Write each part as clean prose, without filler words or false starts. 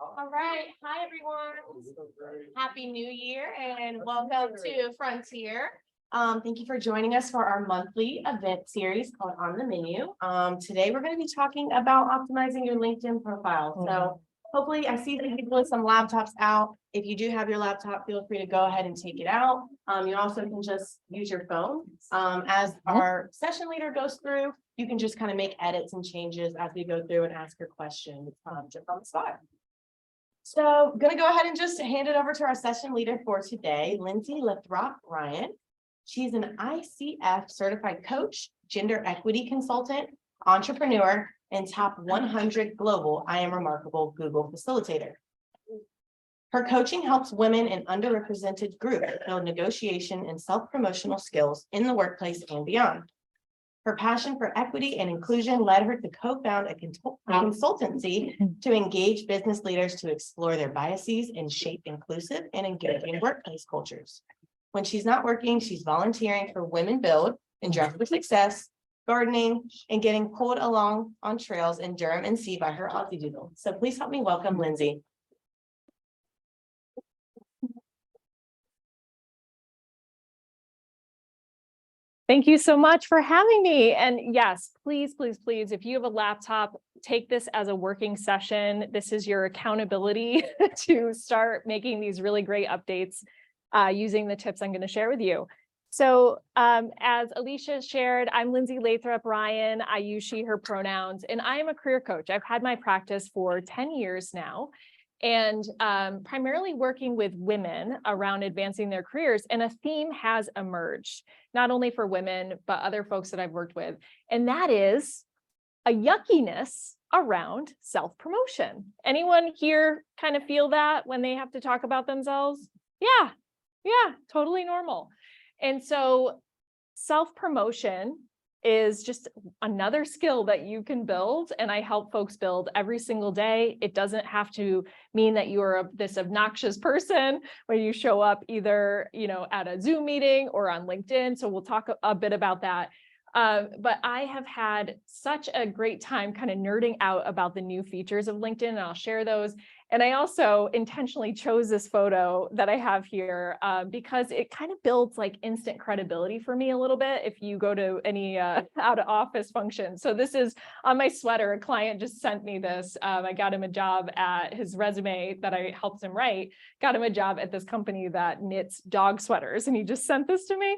All right. Hi, everyone. Happy New Year and welcome to Frontier. Thank you for joining us for our monthly event series called On the Menu. Today, we're going to be talking about optimizing your LinkedIn profile. So hopefully I see some people with some laptops out. If you do have your laptop, feel free to go ahead and take it out. You also can just use your phone. As our session leader goes through, you can just kind of make edits and changes as we go through and ask your questions just on the spot. So I'm going to go ahead and just hand it over to our session leader for today, Lindsey Lathrop Ryan. She's an ICF-certified coach, gender equity consultant, entrepreneur, and top 100 global I Am Remarkable Google facilitator. Her coaching helps women in underrepresented groups build negotiation and self-promotional skills in the workplace and beyond. Her passion for equity and inclusion led her to co-found a consultancy to engage business leaders to explore their biases and shape inclusive and engaging workplace cultures. When she's not working, she's volunteering for Women Build and Dress for Success, gardening, and getting pulled along on trails in Durham and NC by her Aussiedoodle. So please help me welcome Lindsay. Thank you so much for having me. And yes, please, please, please, if you have a laptop, take this as a working session. This is your accountability to start making these really great updates using the tips I'm going to share with you. So as Alicia shared, I'm Lindsey Lathrop Ryan. I use she, her pronouns, and I am a career coach. I've had my practice for 10 years now, and primarily working with women around advancing their careers. And a theme has emerged, not only for women, but other folks that I've worked with. And that is a yuckiness around self-promotion. Anyone here kind of feel that when they have to talk about themselves? Yeah, totally normal. And so self-promotion is just another skill that you can build, and I help folks build every single day. It doesn't have to mean that you're this obnoxious person when you show up either, at a Zoom meeting or on LinkedIn. So we'll talk a bit about that. But I have had such a great time kind of nerding out about the new features of LinkedIn, and I'll share those. And I also intentionally chose this photo that I have here because it kind of builds like instant credibility for me a little bit if you go to any out of office function. So this is on my sweater. A client just sent me this. I got him a job at his resume that I helped him write, got him a job at this company that knits dog sweaters. And he just sent this to me.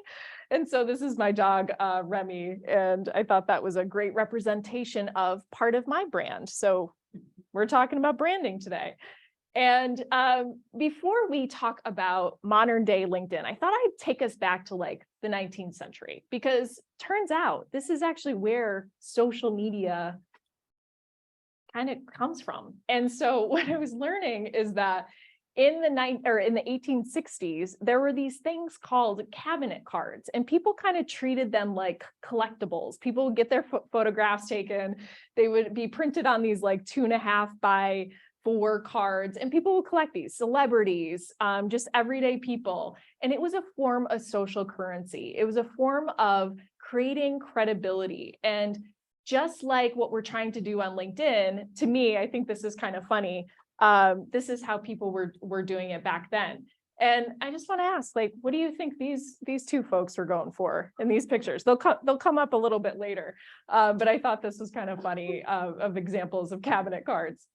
And so this is my dog, Remy. And I thought that was a great representation of part of my brand. So we're talking about branding today. And before we talk about modern day LinkedIn, I thought I'd take us back to like the 19th century, because turns out this is actually where social media kind of comes from. And so what I was learning is that in the 1860s, there were these things called cabinet cards, and people kind of treated them like collectibles. People would get their photographs taken. They would be printed on these like 2.5 by 4 cards, and people would collect these celebrities, just everyday people. And it was a form of social currency. It was a form of creating credibility. And just like what we're trying to do on LinkedIn, to me, I think this is kind of funny. This is how people were doing it back then. And I just want to ask, like, what do you think these two folks were going for in these pictures? They'll come up a little bit later, but I thought this was kind of funny of examples of cabinet cards.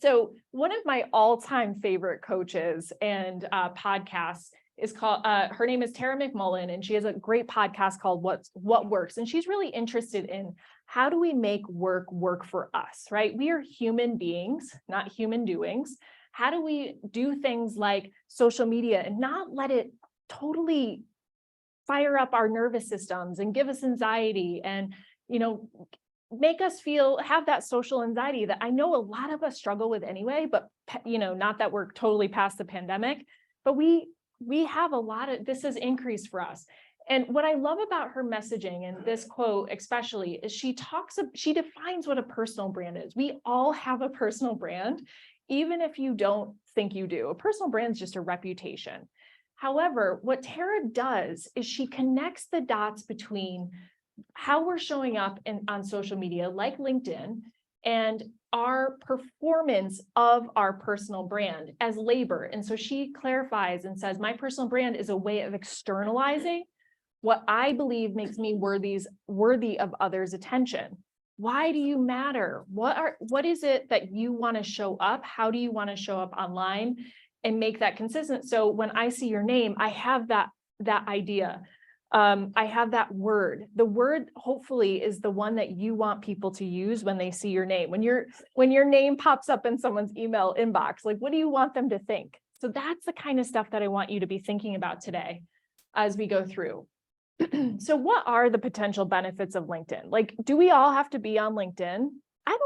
So one of my all-time favorite coaches and podcasts is called, her name is Tara McMullen, and she has a great podcast called What Works. And she's really interested in how do we make work for us, right? We are human beings, not human doings. How do we do things like social media and not let it totally fire up our nervous systems and give us anxiety and, make us have that social anxiety that I know a lot of us struggle with anyway, but, not that we're totally past the pandemic, but we have a lot of, this has increased for us. And what I love about her messaging, and this quote especially, is she defines what a personal brand is. We all have a personal brand, even if you don't think you do. A personal brand is just a reputation. However, what Tara does is she connects the dots between how we're showing up on social media like LinkedIn and our performance of our personal brand as labor. And so she clarifies and says, my personal brand is a way of externalizing what I believe makes me worthy of others' attention. Why do you matter? What is it that you want to show up? How do you want to show up online and make that consistent? So when I see your name, I have that idea. I have that word. The word hopefully is the one that you want people to use when they see your name. When your name pops up in someone's email inbox, like, what do you want them to think? So that's the kind of stuff that I want you to be thinking about today as we go through. So what are the potential benefits of LinkedIn? Like, do we all have to be on LinkedIn? I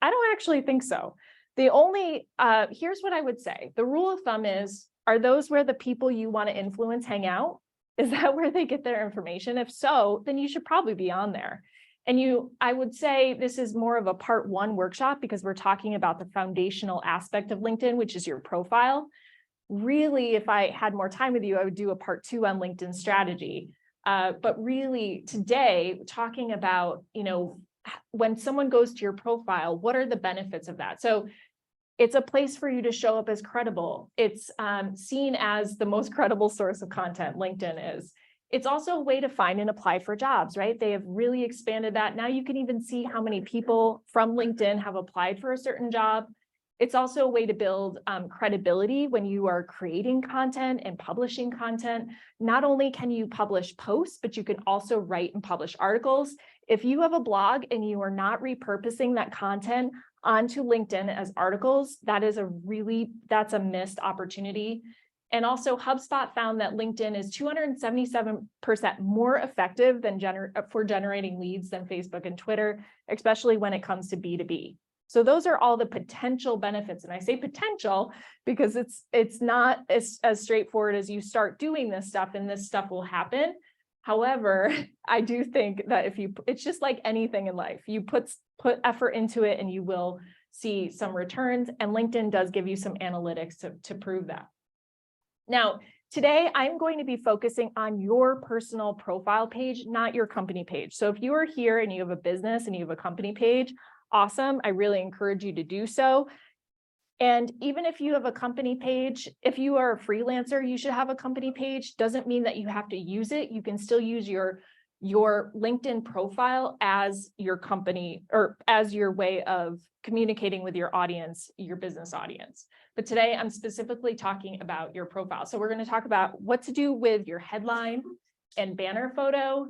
don't actually think so. The only, here's what I would say. The rule of thumb is, are those where the people you want to influence hang out? Is that where they get their information? If so, then you should probably be on there. And I would say this is more of a part 1 workshop because we're talking about the foundational aspect of LinkedIn, which is your profile. Really, if I had more time with you, I would do a part 2 on LinkedIn strategy. But really today, talking about, when someone goes to your profile, what are the benefits of that? So it's a place for you to show up as credible. It's seen as the most credible source of content, LinkedIn is. It's also a way to find and apply for jobs, right? They have really expanded that. Now you can even see how many people from LinkedIn have applied for a certain job. It's also a way to build credibility when you are creating content and publishing content. Not only can you publish posts, but you can also write and publish articles. If you have a blog and you are not repurposing that content onto LinkedIn as articles, that's a missed opportunity. And also HubSpot found that LinkedIn is 277% more effective than for generating leads than Facebook and Twitter, especially when it comes to B2B. So those are all the potential benefits. And I say potential because it's not as straightforward as you start doing this stuff and this stuff will happen. However, I do think that it's just like anything in life, you put effort into it and you will see some returns, and LinkedIn does give you some analytics to prove that. Now, today I'm going to be focusing on your personal profile page, not your company page. So if you are here and you have a business and you have a company page, awesome. I really encourage you to do so. And even if you have a company page, if you are a freelancer, you should have a company page. Doesn't mean that you have to use it. You can still use your LinkedIn profile as your company or as your way of communicating with your audience, your business audience. But today I'm specifically talking about your profile. So we're going to talk about what to do with your headline and banner photo,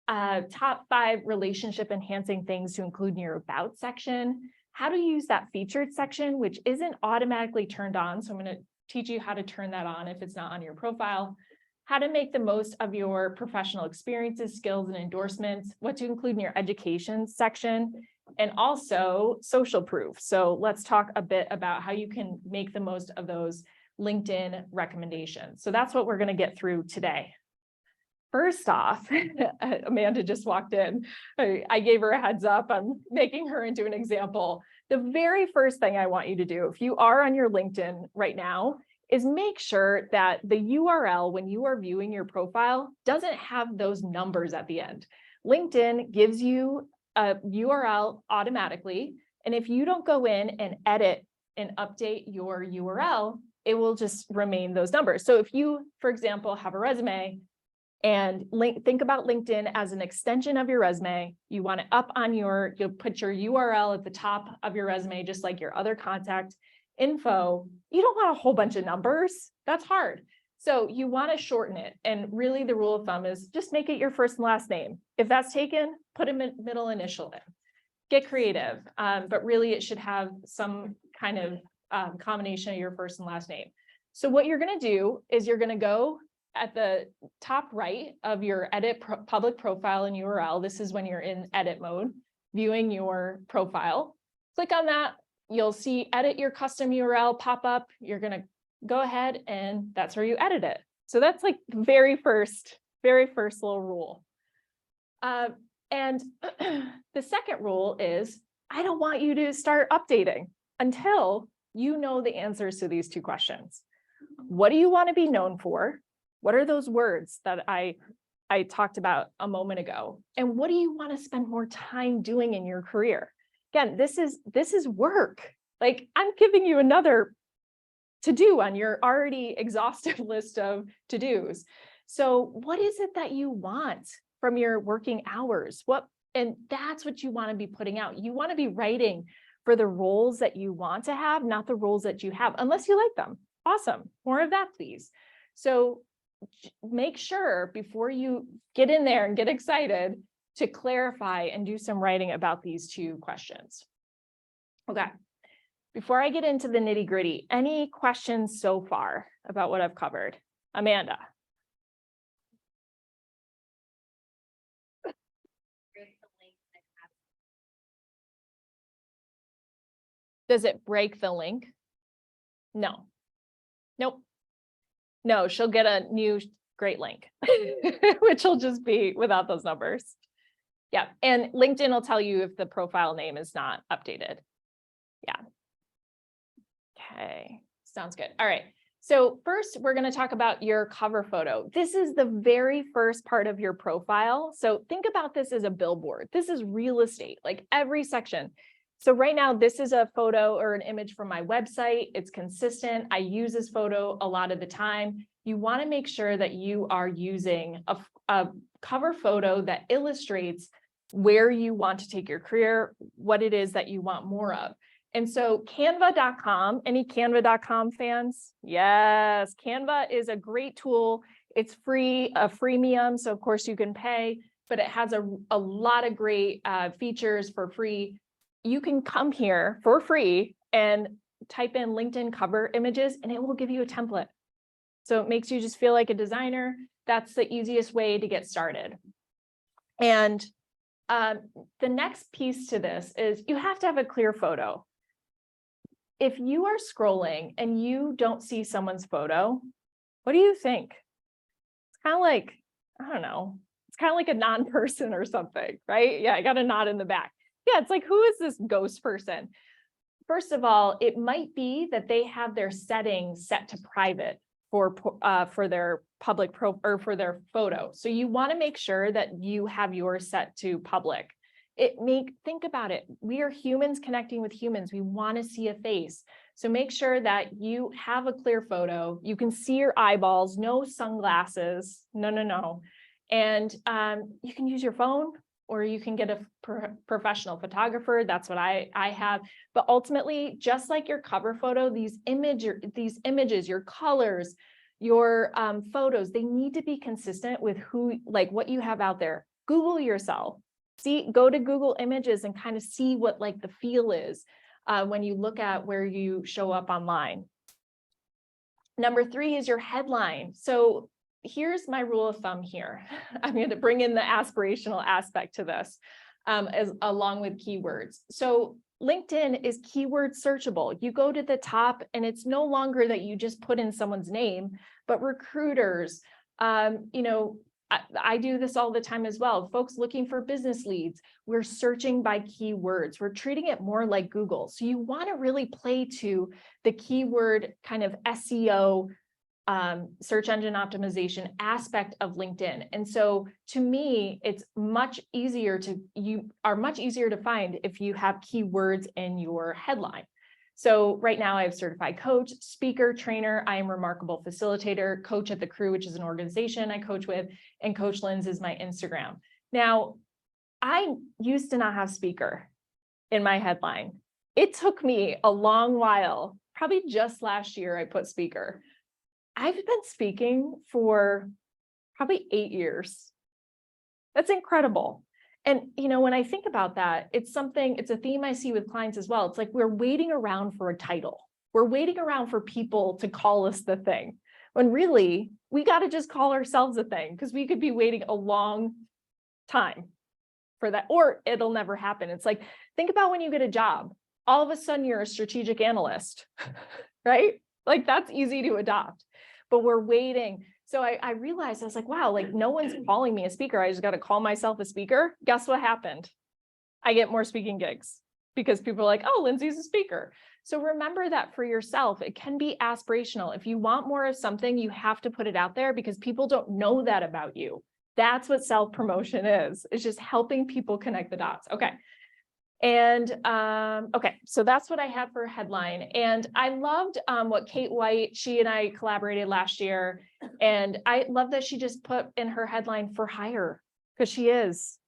top 5 relationship enhancing things to include in your about section, how to use that featured section, which isn't automatically turned on. So I'm going to teach you how to turn that on if it's not on your profile, how to make the most of your professional experiences, skills, and endorsements, what to include in your education section, and also social proof. So let's talk a bit about how you can make the most of those LinkedIn recommendations. So that's what we're going to get through today. First off, Amanda just walked in. I gave her a heads up. I'm making her into an example. The very first thing I want you to do, if you are on your LinkedIn right now, is make sure that the URL, when you are viewing your profile, doesn't have those numbers at the end. LinkedIn gives you a URL automatically. And if you don't go in and edit and update your URL, it will just remain those numbers. So if you, for example, have a resume, and think about LinkedIn as an extension of your resume. You want it up on you'll put your URL at the top of your resume, just like your other contact info. You don't want a whole bunch of numbers. That's hard. So you want to shorten it. And really the rule of thumb is just make it your first and last name. If that's taken, put a middle initial in. Get creative. But really it should have some kind of combination of your first and last name. So what you're going to do is you're going to go at the top right of your edit public profile and URL. This is when you're in edit mode, viewing your profile. Click on that. You'll see edit your custom URL pop up. You're going to go ahead and that's where you edit it. So that's like the very first little rule. And the second rule is I don't want you to start updating until you know the answers to these 2 questions. What do you want to be known for? What are those words that I talked about a moment ago? And what do you want to spend more time doing in your career? Again, this is work. Like, I'm giving you another to do on your already exhaustive list of to-dos. So what is it that you want from your working hours? And that's what you want to be putting out. You want to be writing for the roles that you want to have, not the roles that you have, unless you like them. Awesome. More of that, please. So make sure before you get in there and get excited to clarify and do some writing about these 2 questions. Okay. Before I get into the nitty gritty, any questions so far about what I've covered? Amanda. Does it break the link? No. Nope. No, she'll get a new great link, which will just be without those numbers. Yeah, and LinkedIn will tell you if the profile name is not updated. Yeah. Okay, sounds good. All right. So first, we're going to talk about your cover photo. This is the very first part of your profile. So think about this as a billboard. This is real estate, like every section. So right now, this is a photo or an image from my website. It's consistent. I use this photo a lot of the time. You want to make sure that you are using a cover photo that illustrates where you want to take your career, what it is that you want more of. And so canva.com, any canva.com fans? Yes, Canva is a great tool. It's free, a freemium, so of course you can pay, but it has a lot of great features for free. You can come here for free and type in LinkedIn cover images and it will give you a template. So it makes you just feel like a designer. That's the easiest way to get started. And the next piece to this is you have to have a clear photo. If you are scrolling and you don't see someone's photo, what do you think? It's kind of like, I don't know, it's kind of like a non-person or something, right? Yeah, I got a nod in the back. Yeah, it's like, who is this ghost person? First of all, it might be that they have their settings set to private for their public or for their photo. So you want to make sure that you have yours set to public. Think about it. We are humans connecting with humans. We want to see a face. So make sure that you have a clear photo. You can see your eyeballs, no sunglasses. No. And you can use your phone or you can get a professional photographer. That's what I have. But ultimately, just like your cover photo, these images, your colors, your photos, they need to be consistent with what you have out there. Google yourself. Go to Google Images and kind of see what like the feel is when you look at where you show up online. Number 3 is your headline. So here's my rule of thumb here. I'm going to bring in the aspirational aspect to this along with keywords. So LinkedIn is keyword searchable. You go to the top and it's no longer that you just put in someone's name, but recruiters, I do this all the time as well. Folks looking for business leads, we're searching by keywords. We're treating it more like Google. So you want to really play to the keyword kind of SEO, search engine optimization aspect of LinkedIn. And so to me, it's you are much easier to find if you have keywords in your headline. So right now I have certified coach, speaker, trainer. I am remarkable facilitator, coach at the Crew, which is an organization I coach with, and Coach Lindsay is my Instagram. Now, I used to not have speaker in my headline. It took me a long while, probably just last year I put speaker. I've been speaking for probably 8 years. That's incredible. And, when I think about that, it's a theme I see with clients as well. It's like we're waiting around for a title. We're waiting around for people to call us the thing, when really we got to just call ourselves a thing, because we could be waiting a long time for that, or it'll never happen. It's like, think about when you get a job, all of a sudden you're a strategic analyst, right? Like that's easy to adopt, but we're waiting. So I realized, I was like, wow, like no one's calling me a speaker. I just got to call myself a speaker. Guess what happened? I get more speaking gigs because people are like, oh, Lindsay's a speaker. So remember that for yourself, it can be aspirational. If you want more of something, you have to put it out there because people don't know that about you. That's what self-promotion is. It's just helping people connect the dots. Okay. And okay, so that's what I had for a headline. And I loved what Kate White, she and I collaborated last year. And I love that she just put in her headline for hire, because she is,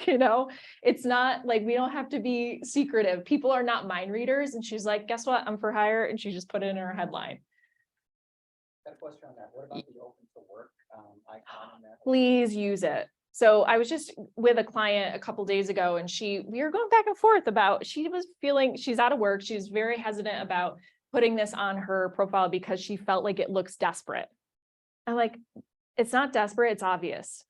you know, it's not like we don't have to be secretive. People are not mind readers. And she's like, guess what? I'm for hire. And she just put it in her headline. Got a question on that. What about the open to work icon on that? Please use it. So I was just with a client a couple days ago and we were going back and forth about, she was feeling, she's out of work. She's very hesitant about putting this on her profile because she felt like it looks desperate. I'm like, it's not desperate, it's obvious.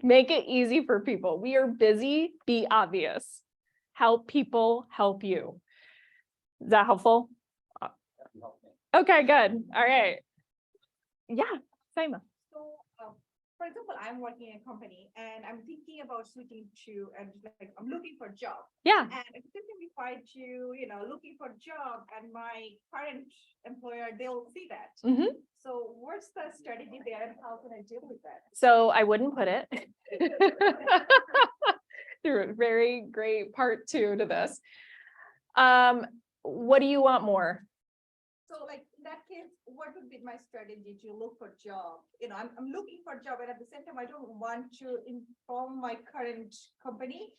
Make it easy for people. We are busy, be obvious. Help people help you. Is that helpful? Okay, good. All right. Yeah, Saima. So, for example, I'm working in a company and I'm thinking about switching to, and like, I'm looking for a job. Yeah. And it's simplified to, looking for a job, and my current employer, they'll see that. Mm-hmm. So what's the strategy there and how can I deal with that? So I wouldn't put it. Through a very great part 2 to this. What do you want more? So like in that case, what would be my strategy to look for a job? I'm looking for a job, and at the same time, I don't want to inform my current company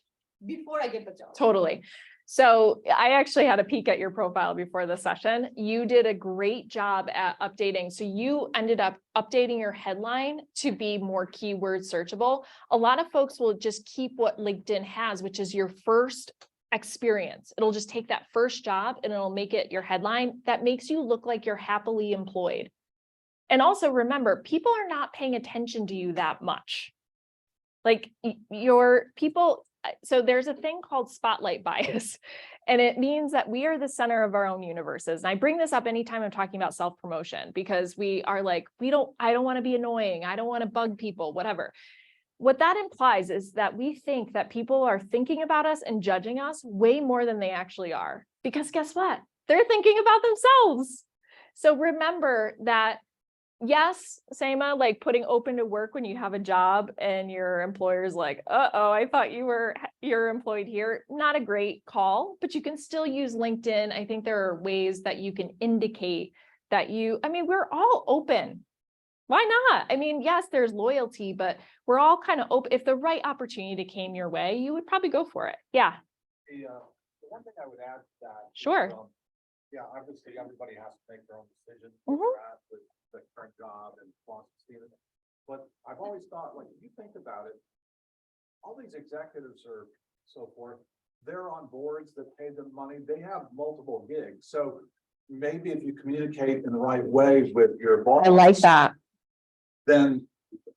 before I get the job. Totally. So I actually had a peek at your profile before the session. You did a great job at updating. So you ended up updating your headline to be more keyword searchable. A lot of folks will just keep what LinkedIn has, which is your first experience. It'll just take that first job and it'll make it your headline. That makes you look like you're happily employed. And also remember, people are not paying attention to you that much. Like your people, so there's a thing called spotlight bias, and it means that we are the center of our own universes. And I bring this up anytime I'm talking about self-promotion, because we are like, I don't want to be annoying. I don't want to bug people, whatever. What that implies is that we think that people are thinking about us and judging us way more than they actually are. Because guess what? They're thinking about themselves. So remember that, yes, Saima, like putting open to work when you have a job and your employer's like, uh-oh, I thought you're employed here. Not a great call, but you can still use LinkedIn. I think there are ways that you can indicate that we're all open. Why not? I mean, yes, there's loyalty, but we're all kind of open. If the right opportunity came your way, you would probably go for it. Yeah. The one thing I would add to that. Sure. Is, yeah, obviously everybody has to make their own decision Mhm. where they're at with the current job and wants to see it. But I've always thought, like, if you think about it, all these executives or so forth, they're on boards that pay them money. They have multiple gigs. So maybe if you communicate in the right way with your boss. I like that. Then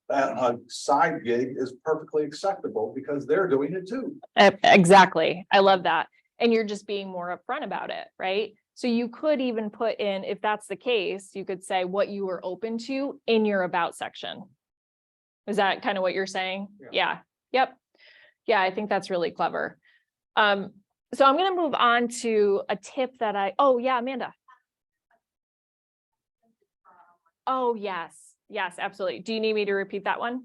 a side gig is perfectly acceptable because they're doing it too. Exactly. I love that. And you're just being more upfront about it, right? So you could even put in, if that's the case, you could say what you were open to in your about section. Is that kind of what you're saying? Yeah. Yep. Yeah, I think that's really clever. So I'm going to move on to a tip that oh yeah, Amanda. Oh, yes. Yes, absolutely. Do you need me to repeat that one?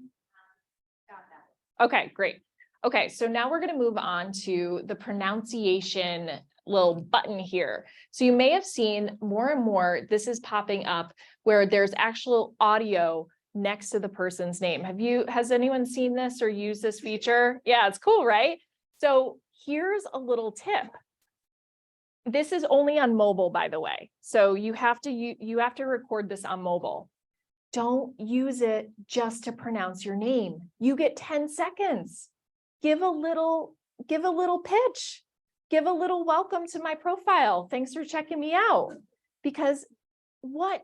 Okay, great. Okay, so now we're going to move on to the pronunciation little button here. So you may have seen more and more, this is popping up where there's actual audio next to the person's name. Has anyone seen this or used this feature? Yeah, it's cool, right? So here's a little tip. This is only on mobile, by the way. So you have to record this on mobile. Don't use it just to pronounce your name. You get 10 seconds. Give a little pitch. Give a little welcome to my profile. Thanks for checking me out. Because what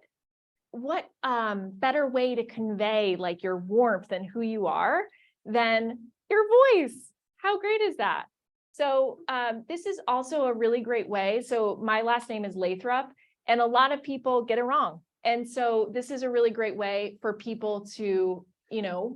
better way to convey like your warmth and who you are than your voice? How great is that? So this is also a really great way. So my last name is Lathrop, and a lot of people get it wrong. And so this is a really great way for people to,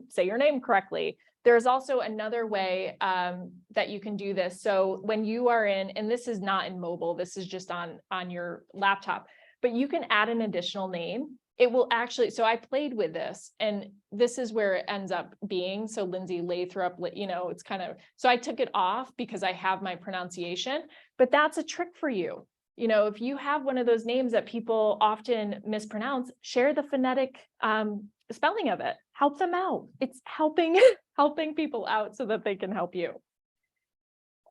say your name correctly. There's also another way that you can do this. So when you are in, and this is not in mobile, this is just on your laptop, but you can add an additional name. It will actually, so I played with this, and this is where it ends up being. So Lindsey Lathrop, you know, it's kind of, so I took it off because I have my pronunciation, but that's a trick for you. You know, if you have one of those names that people often mispronounce, share the phonetic spelling of it. Help them out. It's helping people out so that they can help you.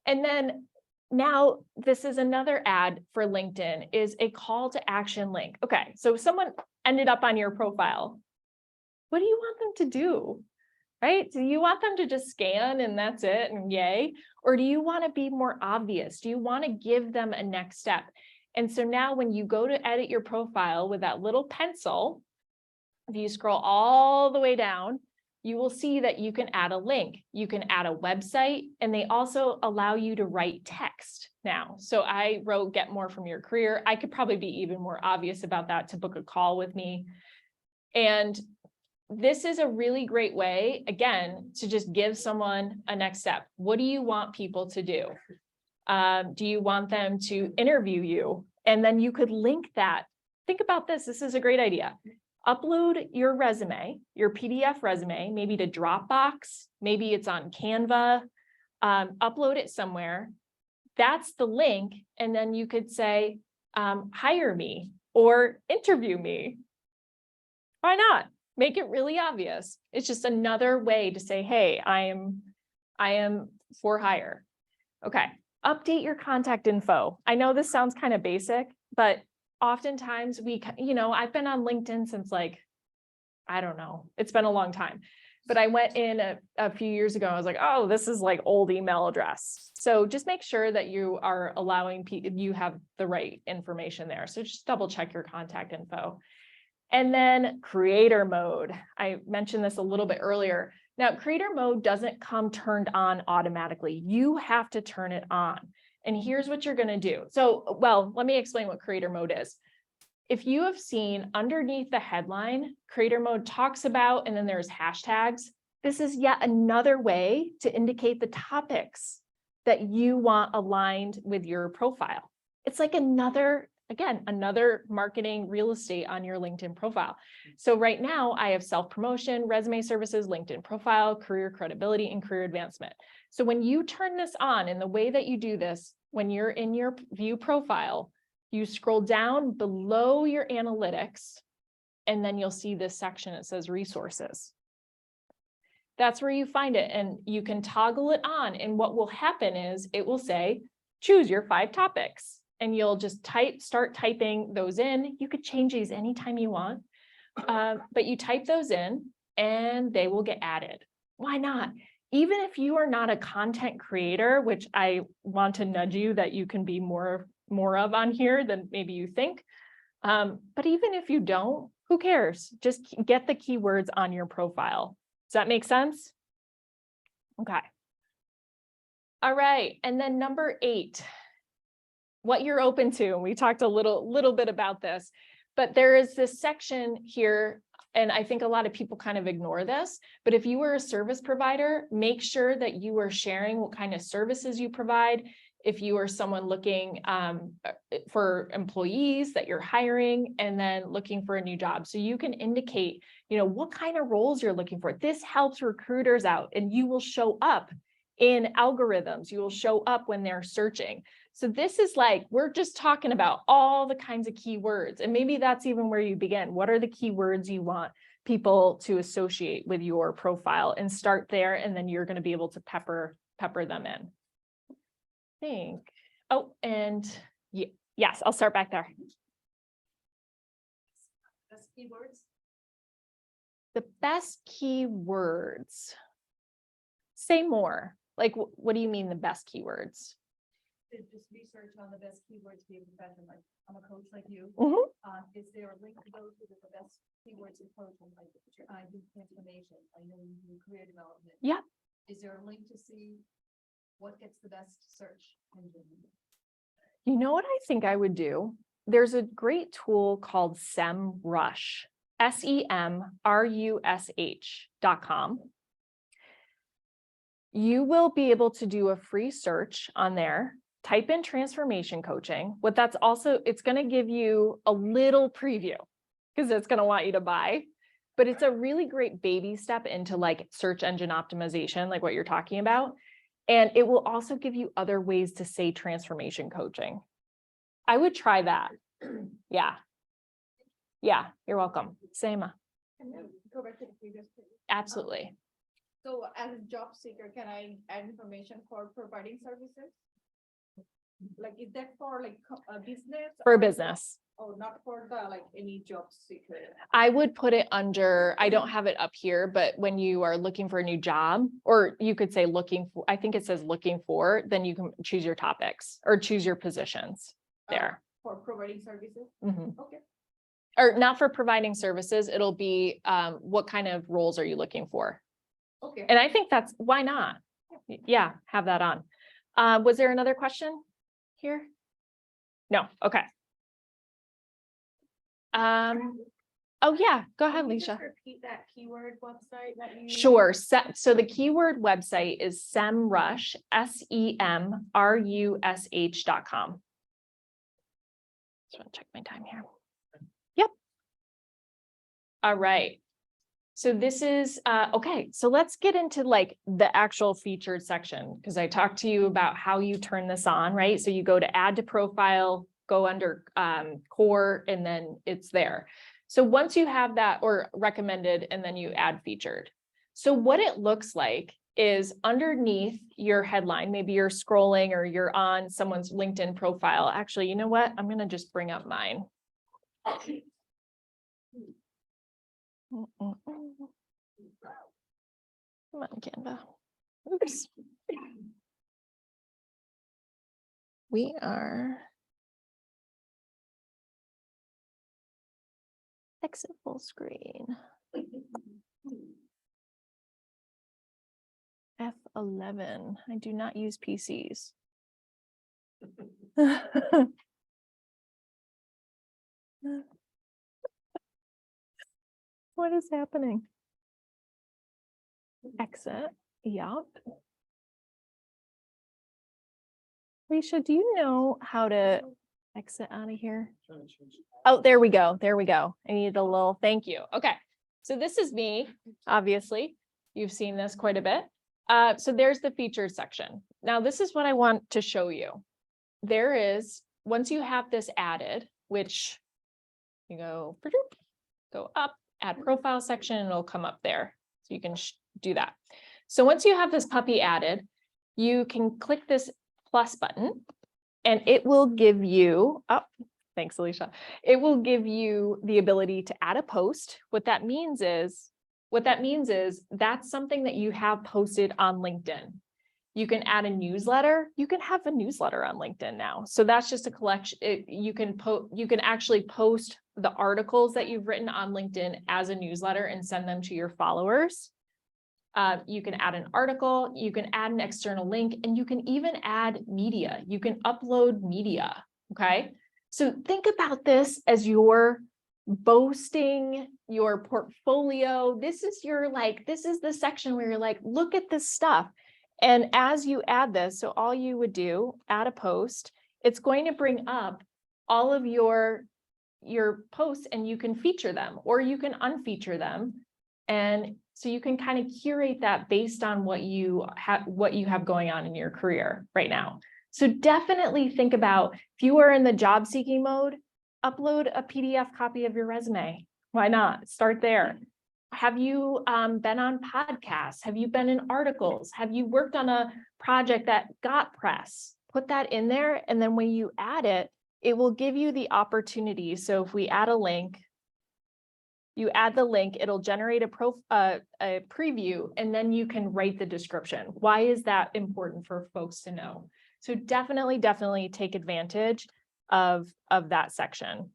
And then now this is another ad for LinkedIn, is a call to action link. Okay, so if someone ended up on your profile, what do you want them to do? Right? Do you want them to just scan and that's it and yay? Or do you want to be more obvious? Do you want to give them a next step? And so now when you go to edit your profile with that little pencil, if you scroll all the way down, you will see that you can add a link, you can add a website, and they also allow you to write text now. So I wrote "get more from your career." I could probably be even more obvious about that to book a call with me. And this is a really great way, again, to just give someone a next step. What do you want people to do? Do you want them to interview you? And then you could link that. Think about this. This is a great idea. Upload your resume, your PDF resume, maybe to Dropbox, maybe it's on Canva, upload it somewhere. That's the link. And then you could say, hire me or interview me. Why not? Make it really obvious. It's just another way to say, hey, I am for hire. Okay, update your contact info. I know this sounds kind of basic, but oftentimes I've been on LinkedIn since I don't know, it's been a long time, but I went in a few years ago. I was like, oh, this is like old email address. So just make sure that you are allowing people, you have the right information there. So just double check your contact info. And then creator mode. I mentioned this a little bit earlier. Now, creator mode doesn't come turned on automatically. You have to turn it on. And here's what you're going to do. So, well, let me explain what creator mode is. If you have seen underneath the headline, creator mode talks about, and then there's hashtags. This is yet another way to indicate the topics that you want aligned with your profile. It's like another marketing real estate on your LinkedIn profile. So right now I have self-promotion, resume services, LinkedIn profile, career credibility, and career advancement. So when you turn this on, and the way that you do this, when you're in your view profile, you scroll down below your analytics, and then you'll see this section. It says resources. That's where you find it, and you can toggle it on. And what will happen is it will say, choose your 5 topics. And you'll just start typing those in. You could change these anytime you want, but you type those in and they will get added. Why not? Even if you are not a content creator, which I want to nudge you that you can be more of on here than maybe you think. But even if you don't, who cares? Just get the keywords on your profile. Does that make sense? Okay. All right. And then number 8. What you're open to. And we talked a little bit about this, but there is this section here, and I think a lot of people kind of ignore this, but if you were a service provider, make sure that you are sharing what kind of services you provide. If you are someone looking for employees that you're hiring and then looking for a new job. So you can indicate, what kind of roles you're looking for. This helps recruiters out, and you will show up in algorithms. You will show up when they're searching. So this is we're just talking about all the kinds of keywords, and maybe that's even where you begin. What are the keywords you want people to associate with your profile, and start there, and then you're going to be able to pepper them in. I think. Oh, and yes, I'll start back there. Best keywords. The best keywords. Say more. What do you mean the best keywords? Just research on the best keywords to be a professional. Like, I'm a coach like you. Is there a link to those with the best keywords in coaching? Like, I do transformation. I know you do career development. Yeah. Is there a link to see what gets the best search engine? You know what I think I would do? There's a great tool called SEMrush, SEMRUSH.com. you will be able to do a free search on there, type in transformation coaching. What that's also, it's going to give you a little preview because it's going to want you to buy, but it's a really great baby step into like search engine optimization, like what you're talking about. And it will also give you other ways to say transformation coaching. I would try that. Yeah. Yeah, you're welcome. Same. Can you go back to the previous page? Absolutely. So as a job seeker, can I add information for providing services? Like, is that for like a business? For a or- business. Oh, not for the, like, any job seeker? I would put it under, I don't have it up here, but when you are looking for a new job, or you could say looking for, I think it says looking for, then you can choose your topics or choose your positions there. For providing services? Mhm. Okay. Or not for providing services, it'll be what kind of roles are you looking for? Okay. And I think that's, why not? Yeah, have that on. Was there another question here? No, okay. Oh yeah, go ahead, Can you just Leisha. repeat that keyword website that you? Sure. So the keyword website is SEMrush, SEMRUSH.com. Just want to check my time here. Yep. All right. So this is, okay, so let's get into like the actual featured section, because I talked to you about how you turn this on, right? So you go to add to profile, go under core, and then it's there. So once you have that, or recommended, and then you add featured. So what it looks like is underneath your headline, maybe you're scrolling or you're on someone's LinkedIn profile. Actually, you know what? I'm going to just bring up mine. Come on, Canva. Oops. We are exit full screen. F11. I do not use PCs. What is happening? Exit. Yup. Risha, do you know how to exit out of here? Oh, there we go. There we go. I need a little, thank you. Okay. So this is me, obviously. You've seen this quite a bit. So there's the featured section. Now, this is what I want to show you. There is, once you have this added, which you go up, add profile section, and it'll come up there. So you can do that. So once you have this puppy added, you can click this plus button and it will give you, oh, thanks, Alicia. It will give you the ability to add a post. What that means is that's something that you have posted on LinkedIn. You can add a newsletter. You can have a newsletter on LinkedIn now. So that's just a collection. You can actually post the articles that you've written on LinkedIn as a newsletter and send them to your followers. You can add an article, you can add an external link, and you can even add media. You can upload media, okay? So think about this as your boasting, your portfolio. This is the section where you're like, look at this stuff. And as you add this, so all you would do, add a post, it's going to bring up all of your posts and you can feature them or you can unfeature them. And so you can kind of curate that based on what you have going on in your career right now. So definitely think about, if you are in the job seeking mode, upload a PDF copy of your resume. Why not? Start there. Have you been on podcasts? Have you been in articles? Have you worked on a project that got press? Put that in there. And then when you add it, it will give you the opportunity. So if we add a link, you add the link, it'll generate a preview, and then you can write the description. Why is that important for folks to know? So definitely take advantage of that section.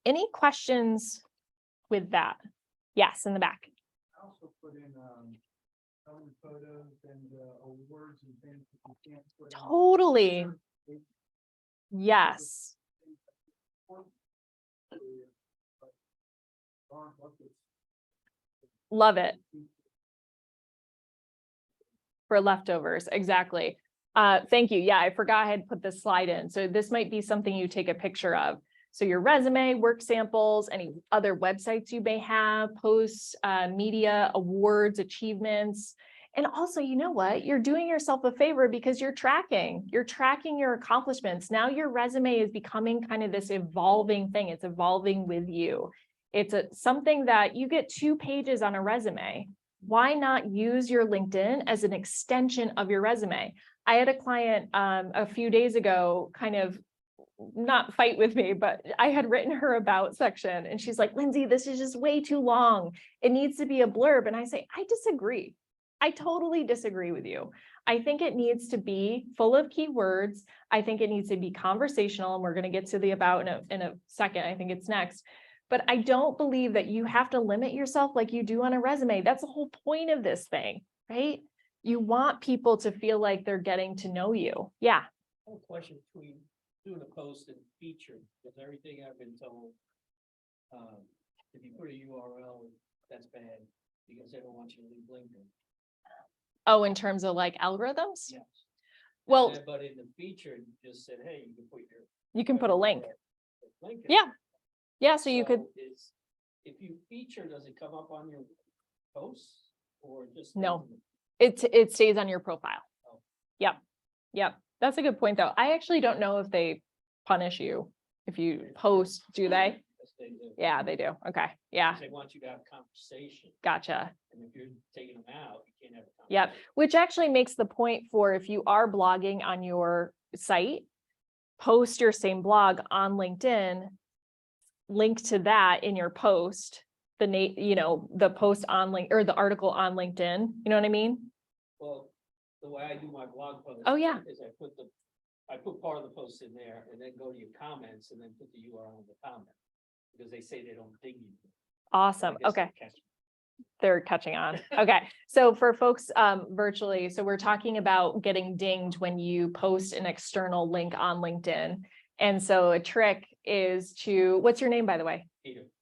Any questions with that? Yes, in the back. I also put in some photos and awards and things that you can't put in. Totally. Yes. Love it. For leftovers, exactly. Thank you. Yeah, I forgot I had put this slide in. So this might be something you take a picture of. So your resume, work samples, any other websites you may have, posts, media, awards, achievements. And also, you know what? You're doing yourself a favor because you're tracking your accomplishments. Now your resume is becoming kind of this evolving thing. It's evolving with you. It's something that you get 2 pages on a resume. Why not use your LinkedIn as an extension of your resume? I had a client a few days ago kind of not fight with me, but I had written her about section and she's like, Lindsay, this is just way too long. It needs to be a blurb. And I say, I disagree. I totally disagree with you. I think it needs to be full of keywords. I think it needs to be conversational. And we're going to get to the about in a second. I think it's next. But I don't believe that you have to limit yourself like you do on a resume. That's the whole point of this thing, right? You want people to feel like they're getting to know you. Yeah. I have a question between doing a post and feature, because everything I've been told, if you put a URL, that's bad, because they don't want you to leave LinkedIn. Oh, in terms of like algorithms? Yes. Well, But in the feature, you just said, hey, you can put a link. Link. Yeah. Yeah, so you could, If you feature, does it come up on your posts or just? No. it stays on your profile. Oh. Yep. Yep. That's a good point though. I actually don't know if they punish you if you post, do they? Yes, they do. Yeah, they do. Okay. Yeah. They want you to have conversation, Gotcha. and if you're taking them out, you can't have a conversation. Yep. Which actually makes the point for if you are blogging on your site, post your same blog on LinkedIn, link to that in your post, the post on link or the article on LinkedIn. You know what I mean? Well, the way I do my blog post. Oh, yeah. Is I put part of the post in there and then go to your comments and then put the URL in the comment. Because they say they don't dig you. Awesome. I guess Okay. they catch me. They're catching on. Okay. So for folks virtually, so we're talking about getting dinged when you post an external link on LinkedIn. And so a trick is what's your name, by the way?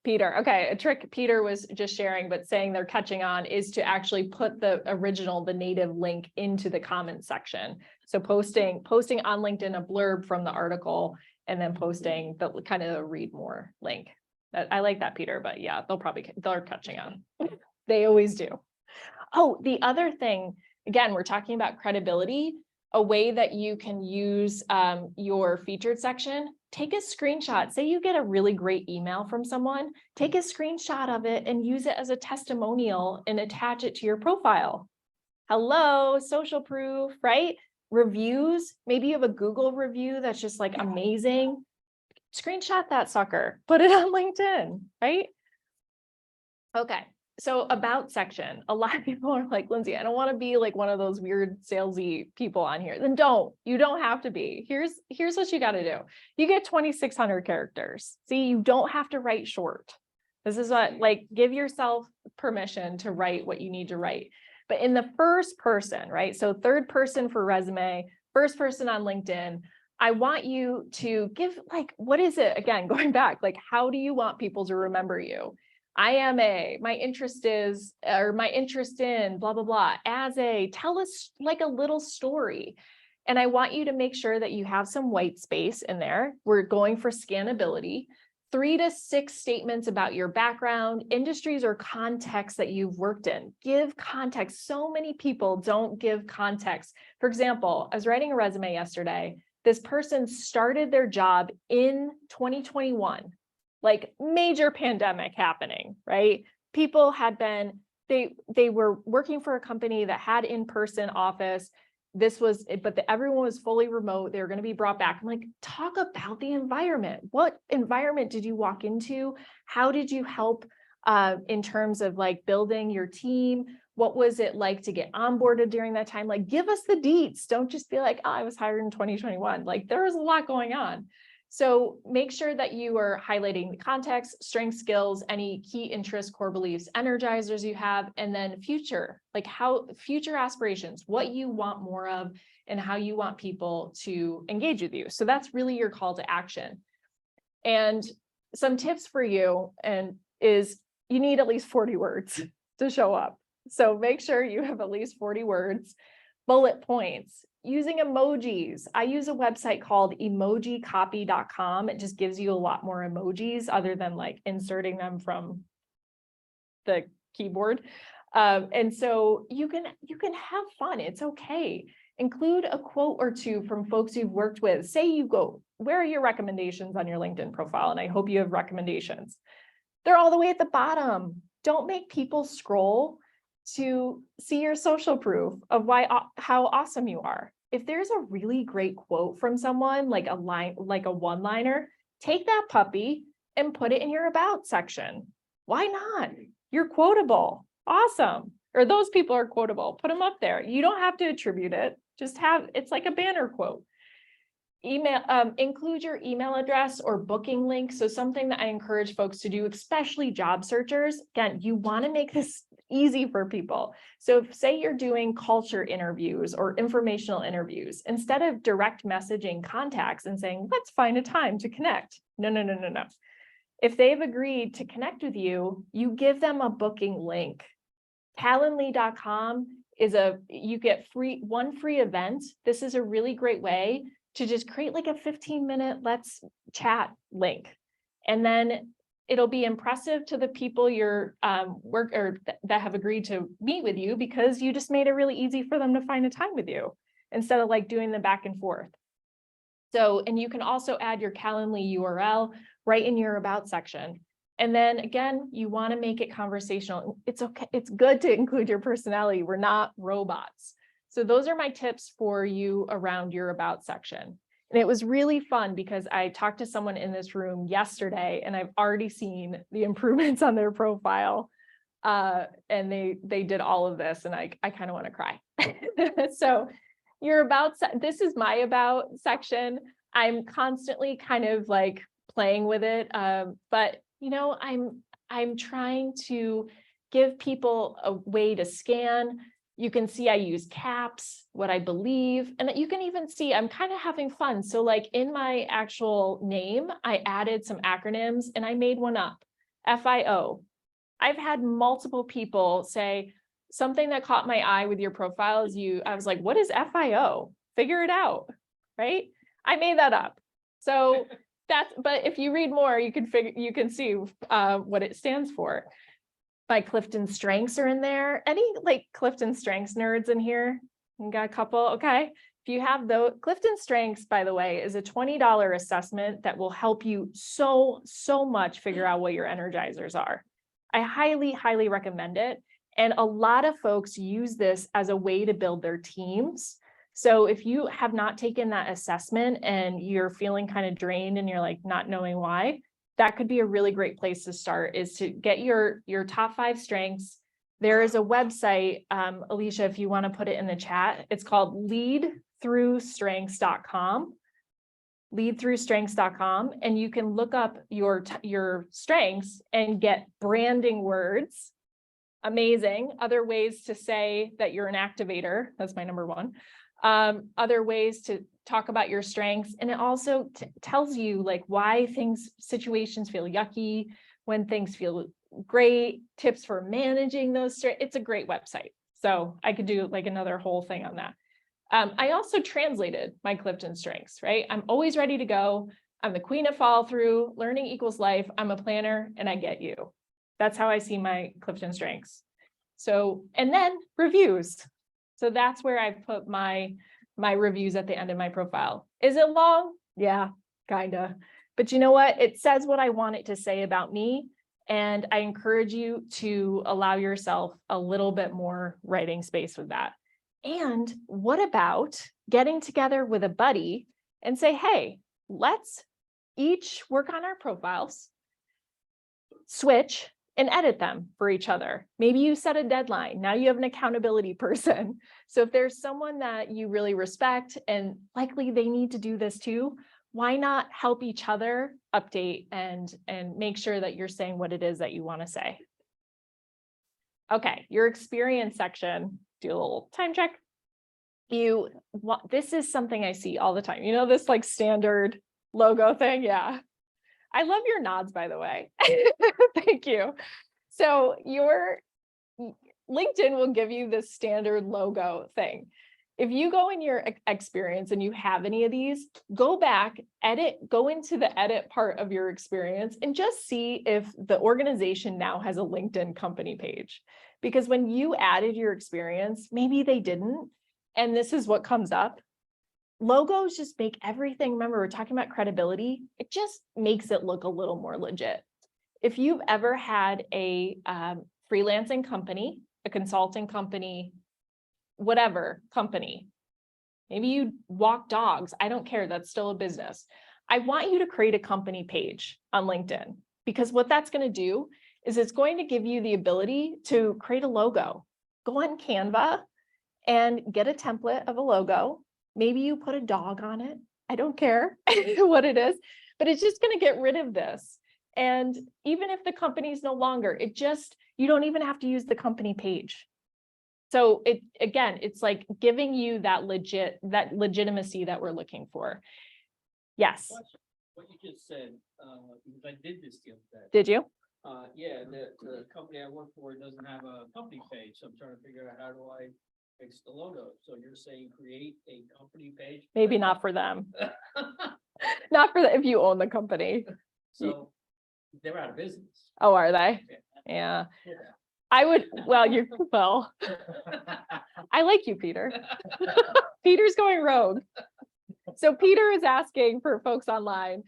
Peter. Okay. A trick Peter was just sharing, but saying they're catching on is to actually put the native link into the comment section. So posting on LinkedIn, a blurb from the article, and then posting the kind of the read more link. I like that, Peter, but yeah, they're catching on. They always do. Oh, the other thing, again, we're talking about credibility. A way that you can use your featured section, take a screenshot. Say you get a really great email from someone, take a screenshot of it and use it as a testimonial and attach it to your profile. Hello, social proof, right? Reviews, maybe you have a Google review that's just like amazing. Screenshot that sucker, put it on LinkedIn, right? Okay. So about section, a lot of people are like, Lindsay, I don't want to be like one of those weird salesy people on here. Then you don't have to be. Here's what you got to do. You get 2,600 characters. See, you don't have to write short. This is what, give yourself permission to write what you need to write. But in the first person, right? So third person for resume, first person on LinkedIn, I want you to give what is it? Again, going back, how do you want people to remember you? my interest is, or my interest in blah, blah, blah, tell us a little story. And I want you to make sure that you have some white space in there. We're going for scannability, 3 to 6 statements about your background, industries or contexts that you've worked in. Give context. So many people don't give context. For example, I was writing a resume yesterday. This person started their job in 2021. Major pandemic happening, right? People had been, they were working for a company that had in-person office. Everyone was fully remote. They were going to be brought back. I'm like, talk about the environment. What environment did you walk into? How did you help in terms of building your team? What was it like to get onboarded during that time? Give us the deets. Don't just be like, oh, I was hired in 2021. There was a lot going on. So make sure that you are highlighting the context, strengths, skills, any key interests, core beliefs, energizers you have, and then future, future aspirations, what you want more of, and how you want people to engage with you. So that's really your call to action. And some tips for you is you need at least 40 words to show up. So make sure you have at least 40 words. bullet points, using emojis. I use a website called emojicopy.com. It just gives you a lot more emojis other than like inserting them from the keyboard. And so you can have fun. It's okay. Include a quote or two from folks you've worked with. Say you go, where are your recommendations on your LinkedIn profile? And I hope you have recommendations. They're all the way at the bottom. Don't make people scroll to see your social proof of how awesome you are. If there's a really great quote from someone, like a line, like a one-liner, take that puppy and put it in your about section. Why not? You're quotable. Awesome. Or those people are quotable. Put them up there. You don't have to attribute it. Just have, it's like a banner quote. Include your email address or booking link. So something that I encourage folks to do, especially job searchers, again, you want to make this easy for people. So if, say you're doing culture interviews or informational interviews, instead of direct messaging contacts and saying, let's find a time to connect. No. If they've agreed to connect with you, you give them a booking link. Calendly.com is you get one free event. This is a really great way to just create like a 15-minute let's chat link. And then it'll be impressive to the people you're that have agreed to meet with you, because you just made it really easy for them to find a time with you instead of like doing the back and forth. So, and you can also add your Calendly URL right in your about section. And then again, you want to make it conversational. It's okay. It's good to include your personality. We're not robots. So those are my tips for you around your about section. And it was really fun because I talked to someone in this room yesterday and I've already seen the improvements on their profile. And they did all of this and I kind of want to cry. So your about, this is my about section. I'm constantly kind of like playing with it. But you know, I'm trying to give people a way to scan. You can see I use caps, what I believe, and you can even see I'm kind of having fun. So like in my actual name, I added some acronyms and I made one up, FIO. I've had multiple people say something that caught my eye with your profile is I was like, what is FIO? Figure it out, right? I made that up. So but if you read more, you can see what it stands for. My Clifton Strengths are in there. Any like Clifton Strengths nerds in here? You got a couple, okay. If you have those, Clifton Strengths, by the way, is a $20 assessment that will help you so much figure out what your energizers are. I highly recommend it. And a lot of folks use this as a way to build their teams. So if you have not taken that assessment and you're feeling kind of drained and you're like not knowing why, that could be a really great place to start, is to get your top 5 strengths. There is a website, Alicia, if you want to put it in the chat, it's called leadthroughstrengths.com. leadthroughstrengths.com, and you can look up your strengths and get branding words. Amazing. Other ways to say that you're an activator. That's my number 1. Other ways to talk about your strengths. And it also tells you like why situations feel yucky, when things feel great, tips for managing those strengths. It's a great website. So I could do like another whole thing on that. I also translated my Clifton Strengths, right? I'm always ready to go. I'm the queen of follow through, learning equals life. I'm a planner and I get you. That's how I see my Clifton Strengths. So, and then reviews. So that's where I put my reviews at the end of my profile. Is it long? Yeah, kinda. But you know what? It says what I want it to say about me. And I encourage you to allow yourself a little bit more writing space with that. And what about getting together with a buddy and say, hey, let's each work on our profiles, switch, and edit them for each other. Maybe you set a deadline. Now you have an accountability person. So if there's someone that you really respect and likely they need to do this too, why not help each other update and make sure that you're saying what it is that you want to say? Okay, your experience section, do a little time check. This is something I see all the time. You know, this like standard logo thing. Yeah. I love your nods, by the way. Thank you. So your LinkedIn will give you this standard logo thing. If you go in your experience and you have any of these, go back, go into the edit part of your experience and just see if the organization now has a LinkedIn company page. Because when you added your experience, maybe they didn't. And this is what comes up. Logos just make everything, remember, we're talking about credibility. It just makes it look a little more legit. If you've ever had a freelancing company, a consulting company, whatever company, maybe you walk dogs, I don't care, that's still a business. I want you to create a company page on LinkedIn, because what that's going to do is it's going to give you the ability to create a logo. Go on Canva and get a template of a logo. Maybe you put a dog on it. I don't care what it is, but it's just going to get rid of this. And even if the company is no longer, you don't even have to use the company page. So it's like giving you that legitimacy that we're looking for. Yes. What you just said, because I did this the other day. Did you? Yeah, the company I work for doesn't have a company page, so I'm trying to figure out how do I fix the logo. So you're saying create a company page? Maybe not for them. Not for if you own the company. So they're out of business. Oh, are they? Yeah. I would, well, I like you, Peter. Peter's going rogue. So Peter is asking for folks online,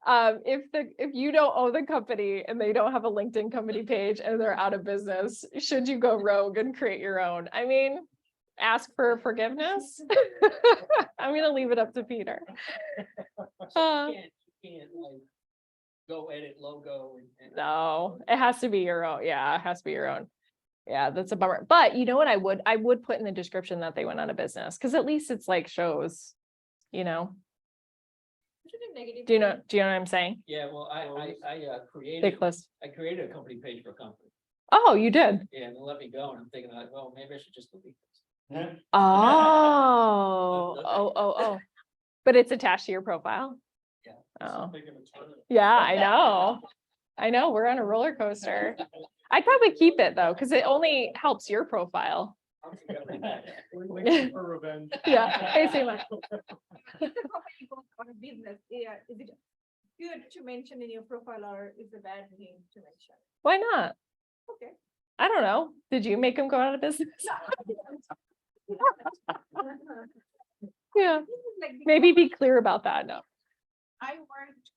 if you don't own the company and they don't have a LinkedIn company page and they're out of business, should you go rogue and create your own? I mean, ask for forgiveness. I'm going to leave it up to Peter. So you can't like go edit logo. No, it has to be your own. Yeah, it has to be your own. Yeah, that's a bummer. But you know what I would put in the description that they went out of business, because at least it's like shows, do you know what I'm saying? Yeah, well, I created Big list. I created a company page for a company. Oh, you did. Yeah, and they let me go, and I'm thinking like, well, maybe I should just delete this. Oh. But it's attached to your profile. Yeah. Oh. Big of a turn. Yeah, I know. We're on a roller coaster. I'd probably keep it though, because it only helps your profile. For revenge. Yeah. Hey, Seema. If the company goes out of business, is it good to mention in your profile or is it a bad thing to mention? Why not? Okay. I don't know. Did you make them go out of business? Yeah. Maybe be clear about that. No. I worked,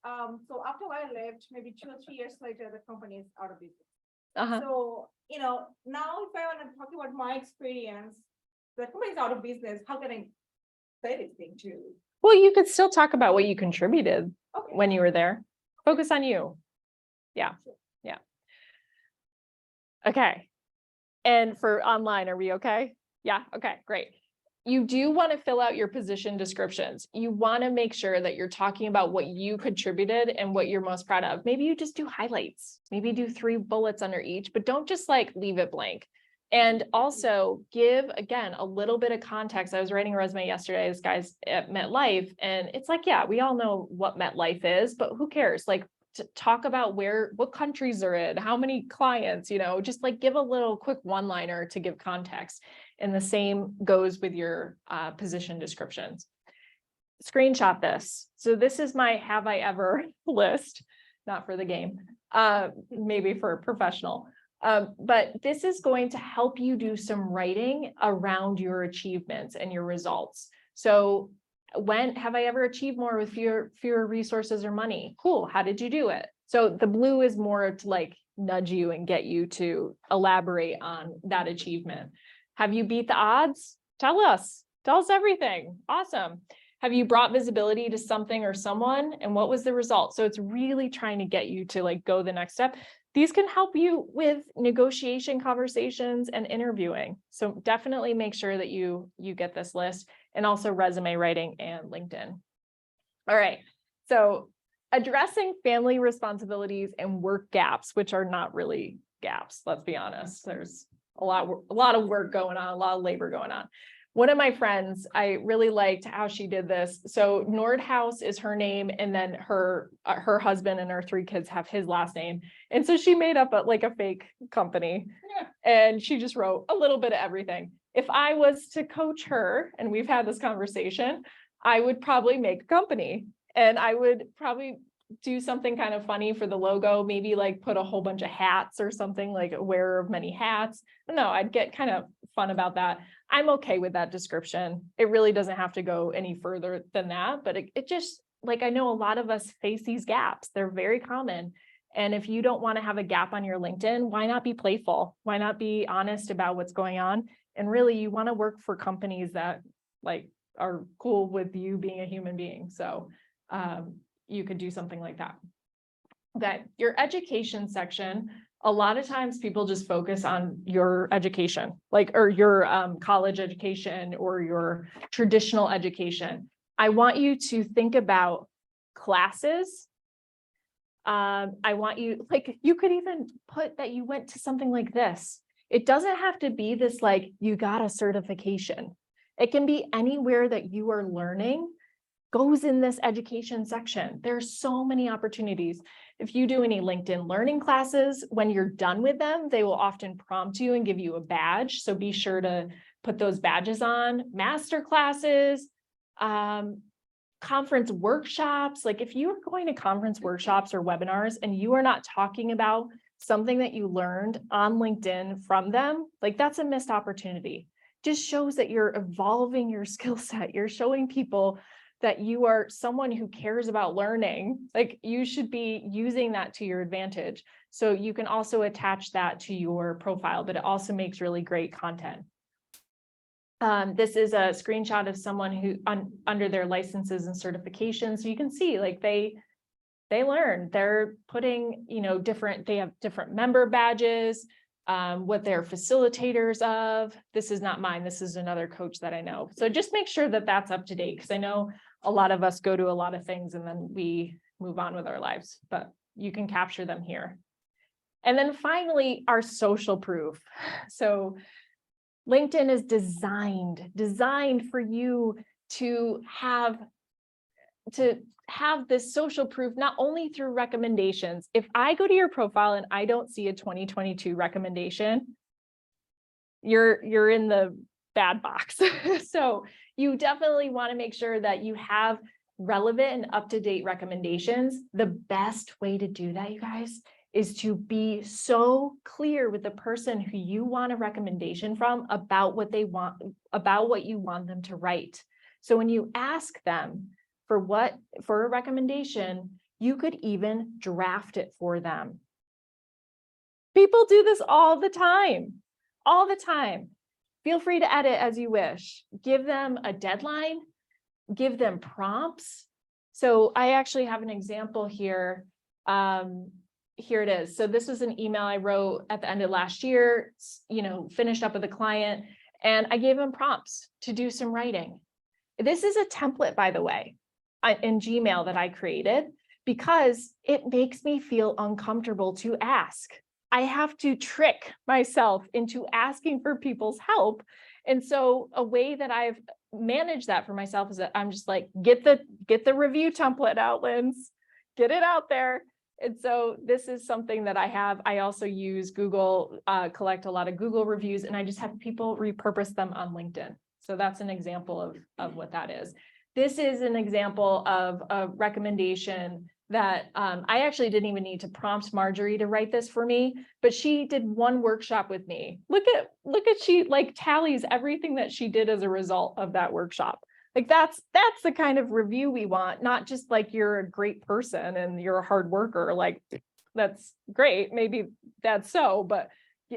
so after I left, maybe 2 or 3 years later, the company is out of business. Uh-huh. So, now if I want to talk about my experience, the company is out of business, how can I say this thing to? Well, you could still talk about what you contributed Okay. when you were there. Focus on you. Yeah. Yeah. Okay. And for online, are we okay? Yeah. Okay, great. You do want to fill out your position descriptions. You want to make sure that you're talking about what you contributed and what you're most proud of. Maybe you just do highlights, maybe do 3 bullets under each, but don't just like leave it blank. And also give, again, a little bit of context. I was writing a resume yesterday, this guy's at MetLife, and it's like, yeah, we all know what MetLife is, but who cares? Like, to talk about what countries they're in, how many clients, just like give a little quick one-liner to give context. And the same goes with your position descriptions. Screenshot this. So this is my have I ever list, not for the game, maybe for a professional. But this is going to help you do some writing around your achievements and your results. So when have I ever achieved more with fewer resources or money? Cool. How did you do it? So the blue is more to like nudge you and get you to elaborate on that achievement. Have you beat the odds? Tell us everything. Awesome. Have you brought visibility to something or someone? And what was the result? So it's really trying to get you to like go the next step. These can help you with negotiation conversations and interviewing. So definitely make sure that you get this list, and also resume writing and LinkedIn. All right. So addressing family responsibilities and work gaps, which are not really gaps, let's be honest. There's a lot of work going on, a lot of labor going on. One of my friends, I really liked how she did this. So Nordhaus is her name, and then her husband and her 3 kids have his last name. And so she made up a fake company, and she just wrote a little bit of everything. if I was to coach her, and we've had this conversation, I would probably make a company, and I would probably do something kind of funny for the logo, maybe like put a whole bunch of hats or something, like a wearer of many hats. No, I'd get kind of fun about that. I'm okay with that description. It really doesn't have to go any further than that, but it just, like, I know a lot of us face these gaps. They're very common. And if you don't want to have a gap on your LinkedIn, why not be playful? Why not be honest about what's going on? And really, you want to work for companies that like are cool with you being a human being. So you could do something like that. Okay, your education section, a lot of times people just focus on your education, like, or your college education or your traditional education. I want you to think about classes. I want you, like, you could even put that you went to something like this. It doesn't have to be this, like, you got a certification. It can be anywhere that you are learning goes in this education section. There's so many opportunities. If you do any LinkedIn learning classes, when you're done with them, they will often prompt you and give you a badge. So be sure to put those badges on. Master classes, conference workshops. Like, if you're going to conference workshops or webinars and you are not talking about something that you learned on LinkedIn from them, like, that's a missed opportunity. Just shows that you're evolving your skill set. You're showing people that you are someone who cares about learning. Like, you should be using that to your advantage. So you can also attach that to your profile, but it also makes really great content. This is a screenshot of someone who under their licenses and certifications. So you can see, like, they learn, they're putting, you know, they have different member badges, what they're facilitators of. This is not mine. This is another coach that I know. So just make sure that that's up to date, because I know a lot of us go to a lot of things and then we move on with our lives, but you can capture them here. And then finally, our social proof. So LinkedIn is designed for you to have this social proof, not only through recommendations. If I go to your profile and I don't see a 2022 recommendation, you're in the bad box. So you definitely want to make sure that you have relevant and up-to-date recommendations. The best way to do that, you guys, is to be so clear with the person who you want a recommendation from about what they want, about what you want them to write. So when you ask them for a recommendation, you could even draft it for them. People do this all the time. Feel free to edit as you wish. Give them a deadline, give them prompts. So I actually have an example here. Here it is. So this was an email I wrote at the end of last year, you know, finished up with a client, and I gave them prompts to do some writing. This is a template, by the way, in Gmail that I created, because it makes me feel uncomfortable to ask. I have to trick myself into asking for people's help. And so a way that I've managed that for myself is that I'm just like, get the review template out, Linz, get it out there. And so this is something that I have. I also use Google, collect a lot of Google reviews, and I just have people repurpose them on LinkedIn. So that's an example of what that is. This is an example of a recommendation that I actually didn't even need to prompt Marjorie to write this for me, but she did one workshop with me. Look at she like tallies everything that she did as a result of that workshop. Like, that's the kind of review we want, not just like you're a great person and you're a hard worker. Like, that's great, maybe that's so, but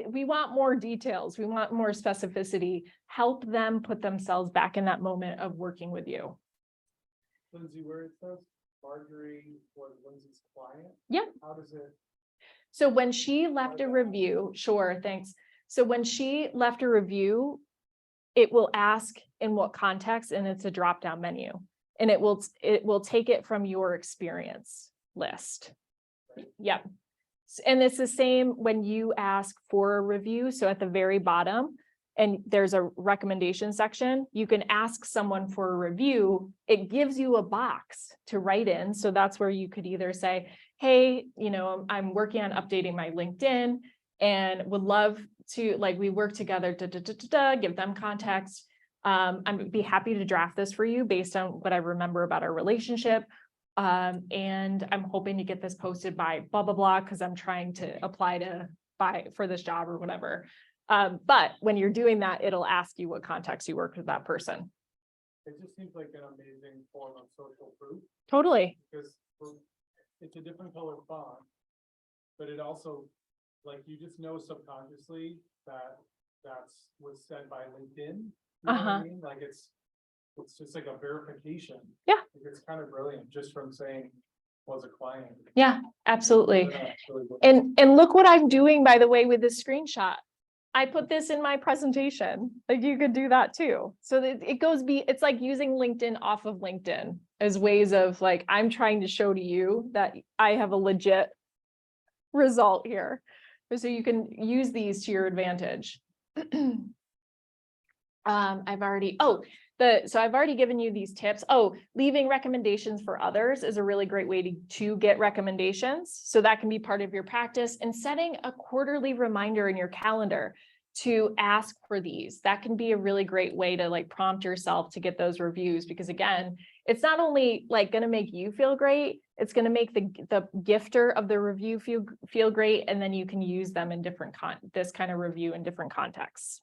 we want more details. We want more specificity. Help them put themselves back in that moment of working with you. Lindsay, where it says Marjorie was Lindsay's client? Yeah. How does it? So when she left a review, sure, thanks. So when she left a review, it will ask in what context, and it's a drop-down menu, and it will take it from your experience list. Yep. And it's the same when you ask for a review. So at the very bottom, and there's a recommendation section, you can ask someone for a review. It gives you a box to write in. So that's where you could either say, hey, you know, I'm working on updating my LinkedIn, and would love to, like, we work together to give them context. I'd be happy to draft this for you based on what I remember about our relationship. And I'm hoping to get this posted by blah, blah, blah, because I'm trying to apply for this job or whatever. But when you're doing that, it'll ask you what context you worked with that person. It just seems like an amazing form of social proof, Totally. because it's a different color font, but it also, like, you just know subconsciously that that's what's said by LinkedIn. You know what I mean? Like, it's just like a verification. Yeah. It's kind of brilliant, just from saying, was a client. Yeah, absolutely. Yeah, really good. And look what I'm doing, by the way, with this screenshot. I put this in my presentation. Like, you could do that too. So that it's like using LinkedIn off of LinkedIn as ways of, like, I'm trying to show to you that I have a legit result here. So you can use these to your advantage. So I've already given you these tips. Oh, leaving recommendations for others is a really great way to get recommendations. So that can be part of your practice, and setting a quarterly reminder in your calendar to ask for these. That can be a really great way to, like, prompt yourself to get those reviews, because again, it's not only like going to make you feel great, it's going to make the gifter of the review feel great. And then you can use them in this kind of review in different contexts.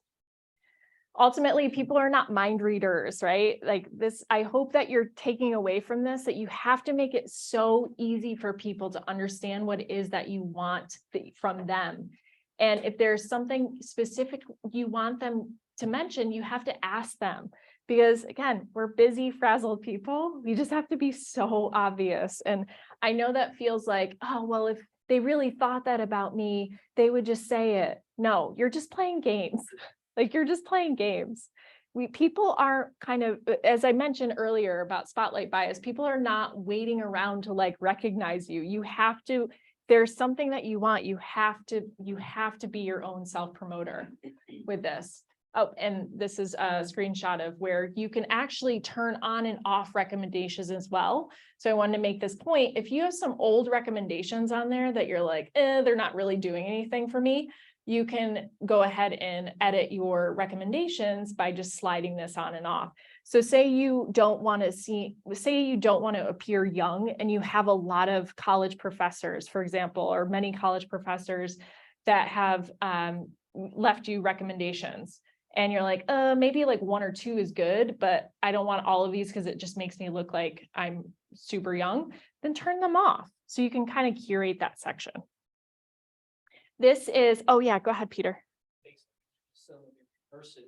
Ultimately, people are not mind readers, right? Like this, I hope that you're taking away from this that you have to make it so easy for people to understand what it is that you want from them. And if there's something specific you want them to mention, you have to ask them. Because again, we're busy, frazzled people. We just have to be so obvious. And I know that feels like, oh, well, if they really thought that about me, they would just say it. No, you're just playing games. Like, you're just playing games. People are kind of, as I mentioned earlier about spotlight bias, people are not waiting around to, like, recognize you. You have to, there's something that you want, you have to be your own self-promoter with this. Oh, and this is a screenshot of where you can actually turn on and off recommendations as well. So I wanted to make this point. If you have some old recommendations on there that you're like, they're not really doing anything for me, you can go ahead and edit your recommendations by just sliding this on and off. So say you don't want to appear young, and you have a lot of college professors, for example, or many college professors that have left you recommendations. And you're like, maybe like 1 or 2 is good, but I don't want all of these because it just makes me look like I'm super young. Then turn them off so you can kind of curate that section. This is, oh yeah, go ahead, Peter.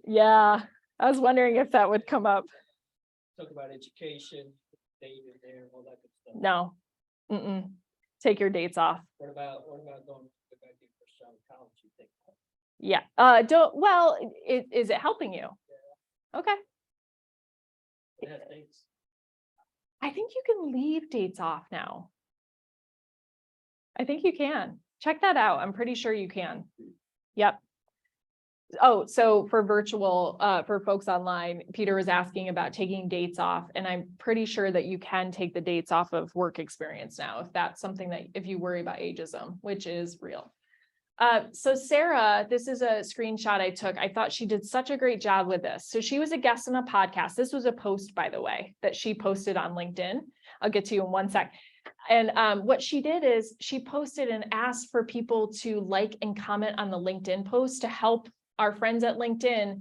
Yeah, I was wondering if that would come up. Talk about education, date in there, all that good stuff. No, take your dates off. What about going to back to your first job in college, you think? Yeah, is it helping you? Yeah. Okay. It has dates. I think you can leave dates off now. I think you can. Check that out. I'm pretty sure you can. Yep. Oh, so for virtual, for folks online, Peter was asking about taking dates off, and I'm pretty sure that you can take the dates off of work experience now, if that's something that, if you worry about ageism, which is real. So Sarah, this is a screenshot I took. I thought she did such a great job with this. So she was a guest on a podcast. This was a post, by the way, that she posted on LinkedIn. I'll get to you in one sec. And what she did is she posted and asked for people to like and comment on the LinkedIn post to help our friends at LinkedIn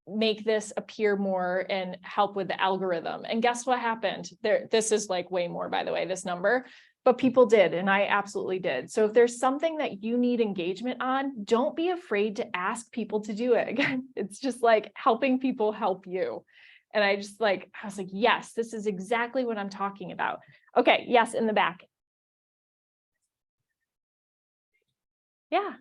make this appear more and help with the algorithm. And guess what happened? This is like way more, by the way, this number, but people did, and I absolutely did. So if there's something that you need engagement on, don't be afraid to ask people to do it. Again, it's just like helping people help you. And I was like, yes, this is exactly what I'm talking about. Okay, yes, in the back. Yeah.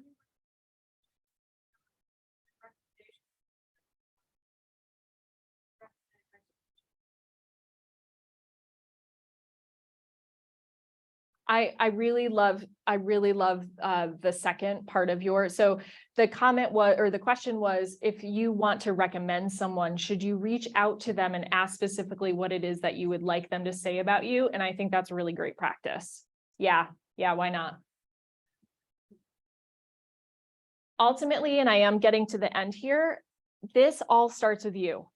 I really love the second part of so the comment was, or the question was, if you want to recommend someone, should you reach out to them and ask specifically what it is that you would like them to say about you? And I think that's a really great practice. Yeah, why not? ultimately, and I am getting to the end here, this all starts with you.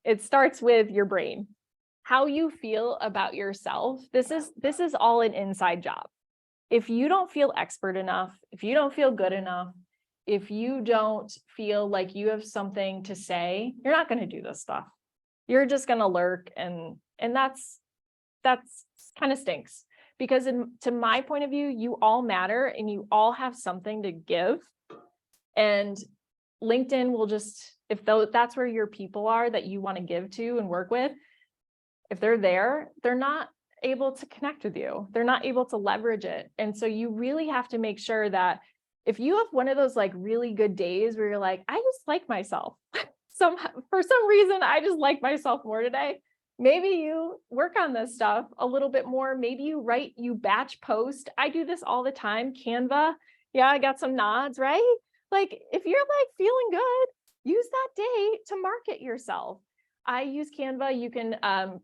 It starts with your brain. How you feel about yourself. This is all an inside job. If you don't feel expert enough, if you don't feel good enough, if you don't feel like you have something to say, you're not going to do this stuff. You're just going to lurk, and that's kind of stinks, because to my point of view, you all matter and you all have something to give. And LinkedIn will just, if that's where your people are that you want to give to and work with, if they're there, they're not able to connect with you. They're not able to leverage it. And so you really have to make sure that if you have one of those like really good days where you're like, I just like myself, for some reason, I just like myself more today. Maybe you work on this stuff a little bit more. Maybe you batch post. I do this all the time. Canva. Yeah, I got some nods, right? Like if you're like feeling good, use that day to market yourself. I use Canva. You can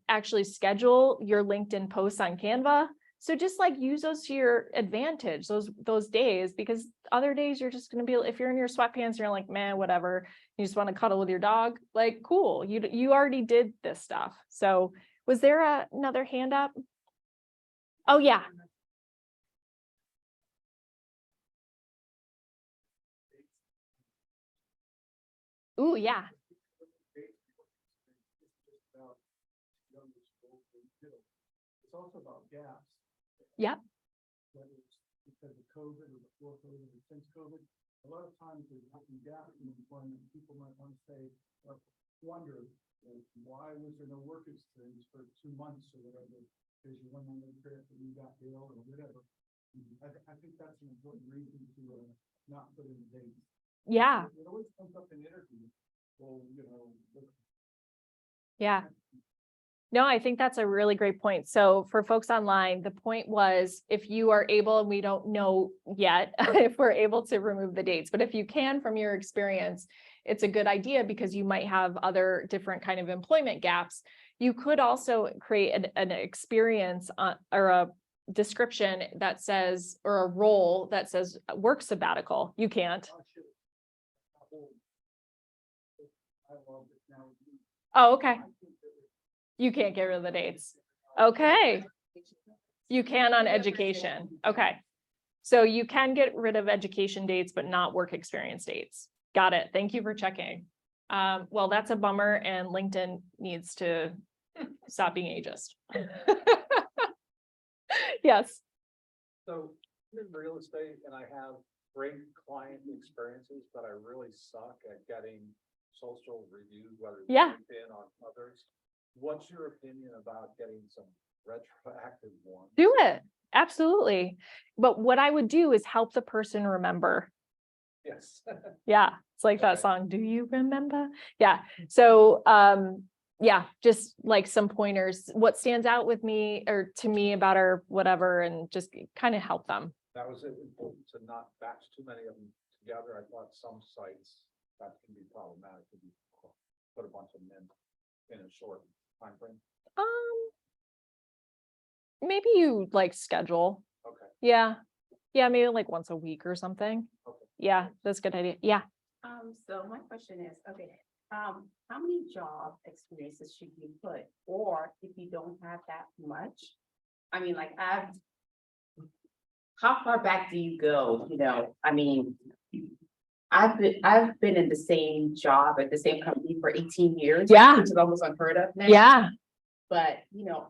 actually schedule your LinkedIn posts on Canva. So just like use those to your advantage, those days, because other days you're just going to be, if you're in your sweatpants, and you're like, man, whatever. You just want to cuddle with your dog. Like, cool. You already did this stuff. So was there another hand up? Oh yeah. Ooh, yeah. It's also about gaps. Yep. Whether it's because of COVID or before COVID or since COVID, a lot of times there's often gaps in employment. People might want to say, or wonder, why was there no work experience for 2 months or whatever? Because you went on a trip and you got ill or whatever. I think that's an important reason to not put in the dates. Yeah. It always comes up in interviews. Well, Yeah. No, I think that's a really great point. So for folks online, the point was, if you are able, and we don't know yet if we're able to remove the dates, but if you can from your experience, it's a good idea, because you might have other different kind of employment gaps. You could also create an experience or a description that says, or a role that says work sabbatical. You can't. Oh, okay. You can't get rid of the dates. Okay. You can on education. Okay. So you can get rid of education dates, but not work experience dates. Got it. Thank you for checking. Well, that's a bummer, and LinkedIn needs to stop being ageist. Yes. So I'm in real estate and I have great client experiences, but I really suck at getting social reviews, whether it's LinkedIn on others. What's your opinion about getting some retroactive ones? Do it. Absolutely. But what I would do is help the person remember. Yes. Yeah. It's like that song. Do you remember? Yeah. So, yeah, just like some pointers, what stands out with me or to me about our whatever, and just kind of help them. That was important to not batch too many of them together. I thought some sites that can be problematic if you put a bunch of them in a short time frame. Maybe you like schedule. Okay. Yeah. Yeah, maybe like once a week or something. Okay. Yeah, that's a good idea. Yeah. So my question is, okay, how many job experiences should you put? Or if you don't have that much, I mean, like how far back do you go? You know, I mean, I've been in the same job at the same company for 18 years. Yeah. Which is almost unheard of now. Yeah. But, you know,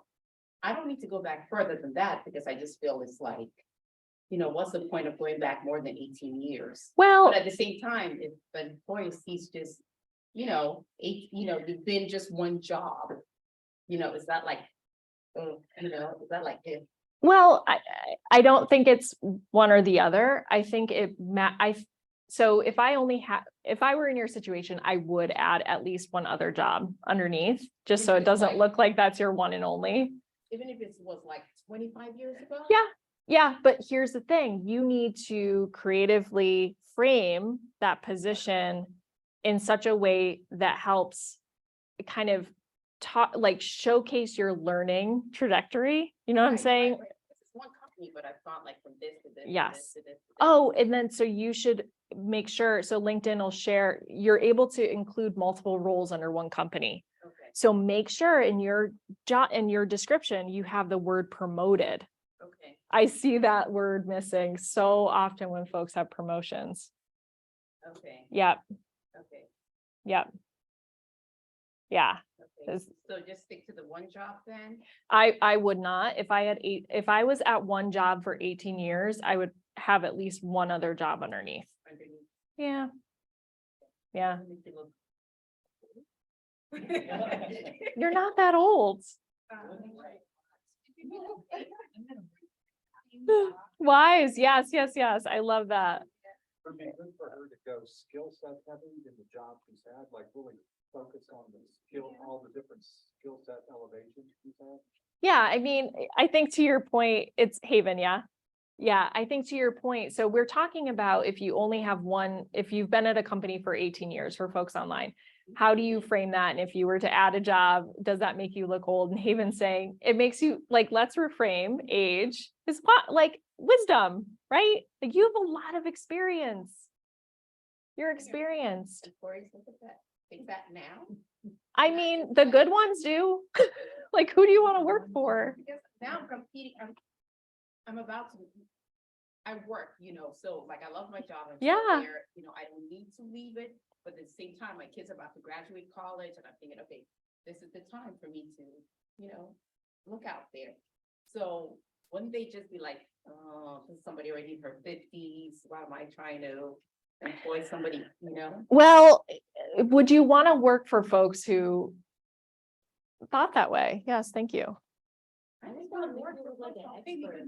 I don't need to go back further than that, because I just feel it's like, you know, what's the point of going back more than 18 years? Well, But at the same time, if the employer sees just, you know, you've been just one job, you know, is that like, is that like it? well, I don't think it's one or the other. I think so if I were in your situation, I would add at least one other job underneath, just so it doesn't look like that's your one and only. Even if it was like 25 years ago? Yeah. Yeah. But here's the thing, you need to creatively frame that position in such a way that helps kind of showcase your learning trajectory. You know what I'm saying? This is one me, but I thought like from this to this. to Yes. this to this to this. Oh, and then so you should make sure, so LinkedIn will share, you're able to include multiple roles under one company. Okay, So make sure in your job, in your description, you have the word promoted. okay, I see that word missing so often when folks have promotions. okay, Yep, okay, yep. Yeah, okay. 'Cause- So just stick to the one job then? I would not, if I was at one job for 18 years, I would have at least one other job underneath. Underneath. Yeah. Yeah, Let me see what- you're not that old. Wise, yes, yes, yes, I love that. Would it be good for her to go skill set heavy in the job she's had, like really focus on the skill, all the different skill set elevations she's had? Yeah, I mean, I think to your point, it's Haven, yeah. Yeah, I think to your point, so we're talking about if you only have one, if you've been at a company for 18 years for folks online, how do you frame that? And if you were to add a job, does that make you look old? And Haven's saying, it makes you like, let's reframe age is what, like wisdom, right? Like you have a lot of experience. You're experienced. And Corey's, look at that. Think that now? I mean, the good ones do. Like, who do you want to work for? Because now I'm competing, I'm about to, I work, so like I love my job. I'm still Yeah. there, I don't need to leave it, but at the same time, my kids are about to graduate college and I'm thinking, okay, this is the time for me to, look out there. So wouldn't they just be like, oh, this is somebody already in her 50s, why am I trying to employ somebody, Well, would you want to work for folks who thought that way? Yes, thank you. I just want to work for like an expert.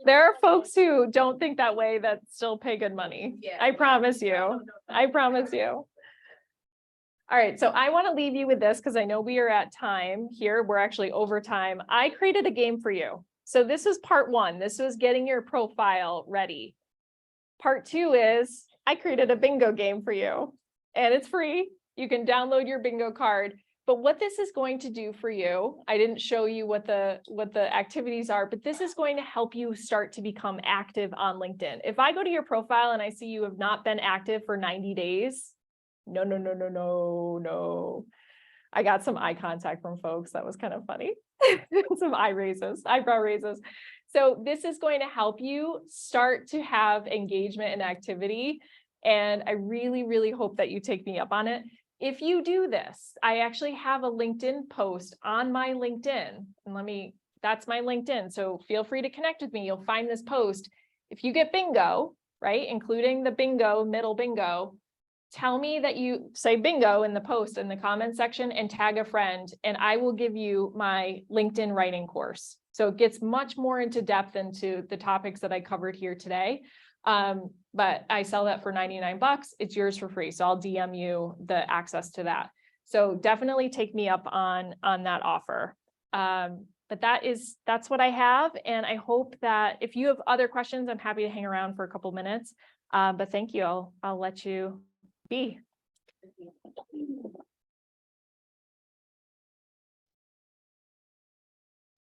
There are folks who don't think that way that still pay good money. Yeah. I promise you. No. I promise you. All right, so I want to leave you with this because I know we are at time here. We're actually over time. I created a game for you. So this is part one. This was getting your profile ready. Part two is I created a bingo game for you and it's free. You can download your bingo card. But what this is going to do for you, I didn't show you what the activities are, but this is going to help you start to become active on LinkedIn. If I go to your profile and I see you have not been active for 90 days, no. I got some eye contact from folks. That was kind of funny. Some eyebrow raises. So this is going to help you start to have engagement and activity. And I really, really hope that you take me up on it. If you do this, I actually have a LinkedIn post on my LinkedIn, and that's my LinkedIn. So feel free to connect with me. You'll find this post. If you get bingo, right, including the bingo, middle bingo, tell me that you say bingo in the post in the comment section and tag a friend, and I will give you my LinkedIn writing course. So it gets much more into depth into the topics that I covered here today. But I sell that for 99 bucks. It's yours for free. So I'll DM you the access to that. So definitely take me up on that offer. But that's what I have. And I hope that if you have other questions, I'm happy to hang around for a couple minutes. But thank you. I'll let you be.